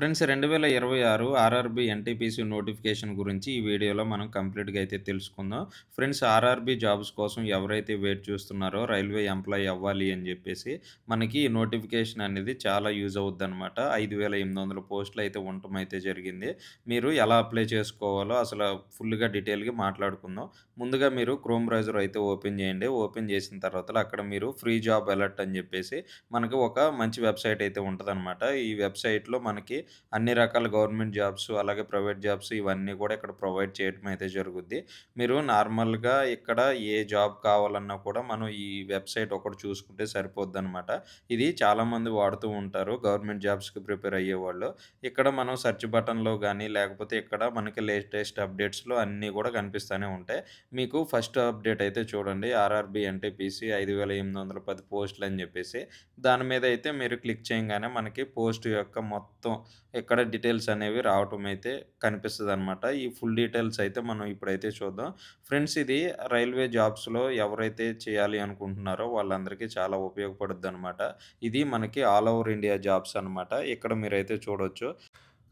Friends 2026 RRB NTPC notification గురించి ఈ వీడియోలో మనం కంప్లీట్‌గా అయితే తెలుసుకుందాం. ఫ్రెండ్స్ ఆర్ఆర్‌బీ జాబ్స్ కోసం ఎవరైతే వెయిట్ చూస్తున్నారో రైల్వే ఎంప్లాయీ అవ్వాలి అని జెప్పేసి మనకి ఈ నోటిఫికేషన్ అనేది చాలా యూజ్ అవుద్దనమాట. 5,800 పోస్టులు అయితే ఉండటం అయితే జరిగింది. మీరు ఎలా అప్లై చేసుకోవాలో అసలు ఫుల్‌గా డీటెయిల్‌గా మాట్లాడుకుందాం. ముందుగా మీరు క్రోమ్ బ్రౌజర్ అయితే ఓపెన్ చేయండి. ఓపెన్ చేసిన తర్వాతల అక్కడ మీరు ఫ్రీ జాబ్ అలర్ట్ అని జెప్పేసి మనకి ఒక మంచి వెబ్‌సైట్ అయితే ఉంటదనమాట. ఈ వెబ్‌సైట్‌లో మనకి అన్ని రకాల గవర్నమెంట్ జాబ్స్, అలాగే ప్రైవేట్ జాబ్స్ ఇవన్నీ కూడా ఇక్కడ ప్రొవైడ్ చేయటం అయితే జరుగుద్ది. మీరు నార్మల్‌గా ఇక్కడ ఏ జాబ్ కావాలన్నా కూడా మనం ఈ వెబ్‌సైట్ ఒకటి చూసుకుంటే సరిపోద్దనమాట. ఇది చాలామంది వాడుతూ ఉంటారు గవర్నమెంట్ జాబ్స్‌కి ప్రిపేర్ అయ్యేవాళ్ళు. ఇక్కడ మనం సెర్చ్ బటన్‌లో గాని, లేకపోతే ఇక్కడ మనకి లేటెస్ట్ అప్డేట్స్‌లో అన్నీ కూడా కనిపిస్తానే ఉంటాయి. మీకు ఫస్ట్ అప్డేట్ అయితే చూడండి. ఆర్ఆర్‌బీ ఎన్‌టీపీసీ 5,810 పోస్టులని జెప్పేసి. దాని మీద అయితే మీరు క్లిక్ చేయంగానే మనకి పోస్ట్ యొక్క మొత్తం ఇక్కడ డీటెయిల్స్ అనేవి రావటం అయితే కనిపిస్తదనమాట. ఈ ఫుల్ డీటెయిల్స్ అయితే మనం ఇప్పుడైతే చూద్దాం. ఫ్రెండ్స్ ఇది రైల్వే జాబ్స్‌లో ఎవరైతే చేయాలి అనుకుంటున్నారో వాళ్ళందరికీ చాలా ఉపయోగపడుద్దనమాట. ఇది మనకి ఆల్ ఓవర్ ఇండియా జాబ్స్ అనమాట. ఇక్కడ మీరైతే చూడొచ్చు.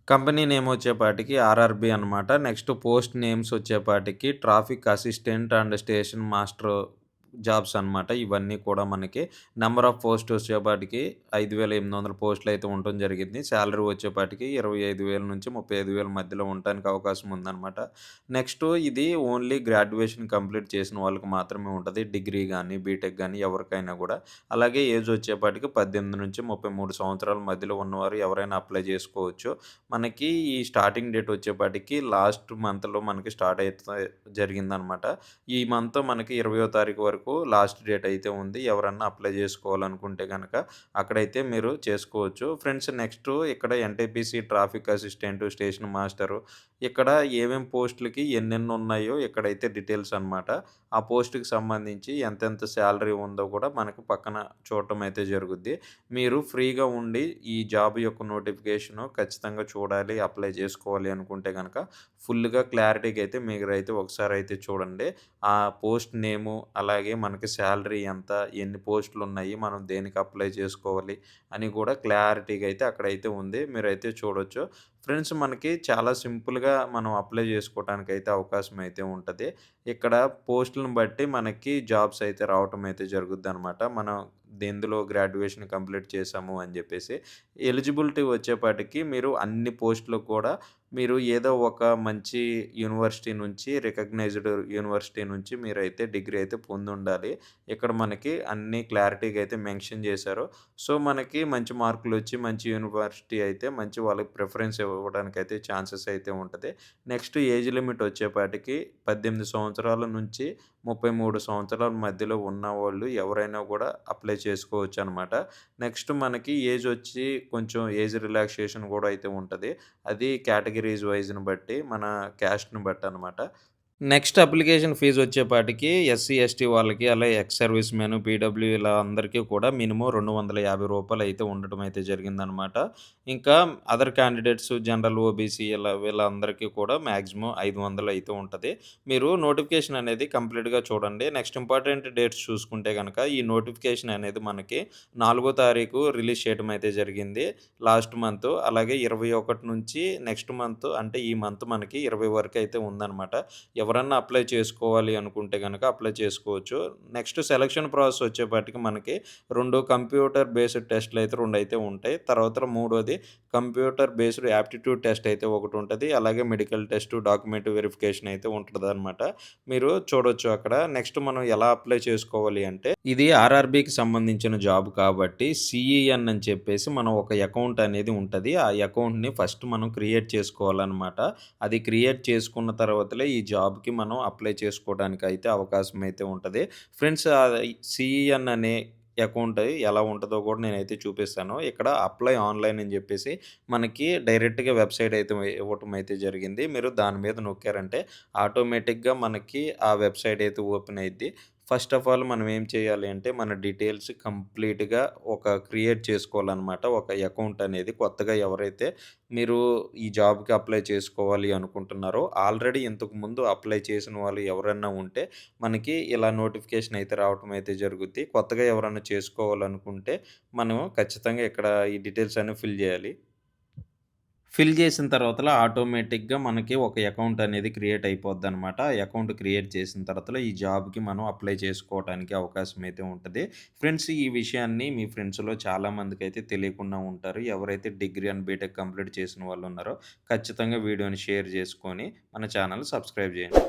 కంపెనీ నేమ్ వచ్చేపాటికి ఆర్ఆర్‌బీ అనమాట. నెక్స్ట్ పోస్ట్ నేమ్స్ వచ్చేపాటికి traffic assistant and station master jobs అనమాట. ఇవన్నీ కూడా మనకి నంబర్ ఆఫ్ పోస్ట్ వచ్చేపాటికి 5,800 పోస్టులయితే ఉండటం జరిగింది. సాలరీ వచ్చేపాటికి 25,000-35,000 మధ్యలో ఉండటానికి అవకాశం ఉందనమాట. నెక్స్ట్ ఇది ఓన్లీ గ్రాడ్యుయేషన్ కంప్లీట్ చేసిన వాళ్ళకి మాత్రమే ఉంటది. డిగ్రీ గాని, బీటెక్ గాని ఎవరికైనా గూడా. అలాగే ఏజ్ వచ్చేపాటికి 18-33 సంవత్సరాల మధ్యలో ఉన్నవారు ఎవరైనా అప్లై చేసుకోవచ్చు. మనకి ఈ స్టార్టింగ్ డేట్ వచ్చేపాటికి లాస్ట్ మంత్‌లో మనకి స్టార్ట్ అయితే జరిగిందనమాట. ఈ మంత్ మనకి 20వ తారీఖు వరకు లాస్ట్ డేట్ అయితే ఉంది. ఎవరన్నా అప్లై చేసుకోవాలనుకుంటే గనక అక్కడైతే మీరు చేసుకోవచ్చు. ఫ్రెండ్స్ నెక్స్ట్ ఇక్కడ NTPC traffic assistant, station master ఇక్కడ ఏమేం పోస్టులకి ఎన్నెన్ని ఉన్నాయో ఇక్కడైతే డీటెయిల్స్ అనమాట. ఆ పోస్ట్‌కి సంబంధించి ఎంతెంత సాలరీ ఉందో కూడా మనకు పక్కన చూడటం అయితే జరుగుద్ది. మీరు ఫ్రీగా ఉండి ఈ జాబ్ యొక్క నోటిఫికేషను ఖచ్చితంగా చూడాలి, అప్లై చేసుకోవాలి అనుకుంటే గనక ఫుల్‌గా క్లారిటీగా అయితే మీరైతే ఒకసారయితే చూడండి. ఆ పోస్ట్ నేము, అలాగే మనకి సాలరీ ఎంత, ఎన్ని పోస్టులున్నాయి, మనం దేనికి అప్లై చేసుకోవాలి అని కూడా క్లారిటీగా అయితే అక్కడైతే ఉంది. మీరైతే చూడొచ్చు. ఫ్రెండ్స్ మనకి చాలా సింపుల్‌గా మనం అప్లై చేసుకోవటానికైతే అవకాశం అయితే ఉంటది. ఇక్కడ పోస్టులను బట్టి మనకి జాబ్స్ అయితే రావటం అయితే జరుగుద్దనమాట. మనం దెందులో గ్రాడ్యుయేషన్ కంప్లీట్ చేశాము అని జెప్పేసి. ఎలిజిబిలిటీ వచ్చేపాటికి మీరు అన్ని పోస్టులకు కూడా మీరు ఏదో ఒక మంచి యూనివర్సిటీ నుంచి రికగ్నైజ్డ్ యూనివర్సిటీ నుంచి మీరైతే డిగ్రీ అయితే పొందుండాలి. ఇక్కడ మనకి అన్నీ క్లారిటీగా అయితే మెన్షన్ చేశారు. సో, మనకి మంచి మార్కులొచ్చి మంచి యూనివర్సిటీ అయితే మంచి వాళ్ళకి ప్రిఫరెన్స్ ఇవ్వడానికైతే ఛాన్సెస్ అయితే ఉంటది. నెక్స్ట్ ఏజ్ లిమిట్ వచ్చేపాటికి 18 సంవత్సరాల నుంచి 33 సంవత్సరాల మధ్యలో ఉన్నవాళ్ళు ఎవరైనా కూడా అప్లై చేసుకోవచ్చనమాట. నెక్స్ట్ మనకి ఏజొచ్చి కొంచెం ఏజ్ రిలాక్సేషన్ గూడా అయితే ఉంటది. అది కేటగిరీస్ వైస్‌ని బట్టి మన క్యాస్ట్‌ని బట్టనమాట. నెక్స్ట్ అప్లికేషన్ ఫీజ్ వచ్చేపాటికి ఎస్సీ, ఎస్టీ వాళ్ళకి అలాగే ఎక్స్ సర్వీస్ మెన్, పీడబ్ల్యూ ఇలా అందరికీ కూడా మినిమమ్ రూ. 250 అయితే ఉండటం అయితే జరిగిందనమాట. ఇంకా అదర్ క్యాండిడేట్స్ జనరల్, ఓబీసీ ఇలా వీళ్ళందరికీ కూడా మాక్సిమం 500 అయితే ఉంటది. మీరు నోటిఫికేషన్ అనేది కంప్లీట్‌గా చూడండి. నెక్స్ట్ ఇంపార్టెంట్ డేట్స్ చూసుకుంటే గనక ఈ నోటిఫికేషన్ అనేది మనకి 4 తారీఖు రిలీజ్ చేయడం అయితే జరిగింది. Last month. అలాగే 21 నుంచి నెక్స్ట్ మంత్ అంటే ఈ మంత్ మనకి 20 వరకు అయితే ఉందనమాట. ఎవరన్నా అప్లై చేసుకోవాలి అనుకుంటే గనక అప్లై చేసుకోవచ్చు. నెక్స్ట్ సెలక్షన్ ప్రాసెస్ వచ్చేపాటికి మనకి 2 కంప్యూటర్ బేస్డ్ టెస్ట్‌లయితే రెండైతే ఉంటాయి. తర్వాత మూడోది కంప్యూటర్ బేస్డ్ యాప్టిట్యూడ్ టెస్ట్ అయితే ఒకటుంటది. అలాగే మెడికల్ టెస్ట్, డాక్యుమెంట్ వెరిఫికేషన్ అయితే ఉంటదనమాట. మీరు చూడొచ్చు అక్కడ. నెక్స్ట్ మనం ఎలా అప్లై చేసుకోవాలి అంటే ఇది ఆర్ఆర్‌బీకి సంబంధించిన జాబ్ కాబట్టి సీఈఎన్ అని చెప్పేసి మనం ఒక అకౌంట్ అనేది ఉంటది. ఆ అకౌంట్‌ని ఫస్ట్ మనం క్రియేట్ చేసుకోవాలనమాట. అది క్రియేట్ చేసుకున్న తర్వాతలే ఈ జాబ్‌కి మనం అప్లై చేసుకోవడానికైతే అవకాశం అయితే ఉంటది. ఫ్రెండ్స్ సీఈఎన్ అనే అకౌంట్ ఎలా ఉంటదో కూడా నేనైతే చూపిస్తాను. ఇక్కడ అప్లై ఆన్‌లైన్ అని చెప్పేసి మనకి డైరెక్ట్‌గా వెబ్‌సైట్ అయితే ఇవ్వటం అయితే జరిగింది. మీరు దాని మీద నొక్కారంటే ఆటోమేటిక్‌గా మనకి ఆ వెబ్‌సైట్ అయితే ఓపెన్ అయిద్ది. ఫస్ట్ ఆఫ్ ఆల్ మనం ఏం చేయాలి అంటే మన డీటెయిల్స్ కంప్లీట్‌గా ఒక క్రియేట్ చేసుకోవాలనమాట. ఒక అకౌంట్ అనేది కొత్తగా ఎవరైతే మీరు ఈ జాబ్‌కి అప్లై చేసుకోవాలి అనుకుంటున్నారో, ఆల్రెడీ ఇంతకుముందు అప్లై చేసిన వాళ్ళు ఎవరన్నా ఉంటే, మనకి ఇలా నోటిఫికేషన్ అయితే రావటం అయితే జరుగుద్ది. కొత్తగా ఎవరన్నా చేసుకోవాలనుకుంటే, మనం ఖచ్చితంగా ఇక్కడ ఈ డీటెయిల్స్ అన్నీ ఫిల్ జేయాలి. ఫిల్ చేసిన తర్వాతల ఆటోమేటిక్‌గా మనకి ఒక అకౌంట్ అనేది క్రియేట్ అయిపోద్దనమాట. ఆ అకౌంట్ క్రియేట్ చేసిన తర్వాతల ఈ జాబ్‌కి మనం అప్లై చేసుకోవటానికి అవకాశం అయితే ఉంటది. ఫ్రెండ్స్ ఈ విషయాన్ని మీ ఫ్రెండ్స్‌లో చాలా మందికైతే తెలియకుండా ఉంటారు. ఎవరైతే డిగ్రీ అండ్ బీటెక్ కంప్లీట్ చేసిన వాళ్ళున్నారో ఖచ్చితంగా వీడియోని షేర్ చేసుకొని మన ఛానెల్ సబ్స్క్రైబ్ చేయండి.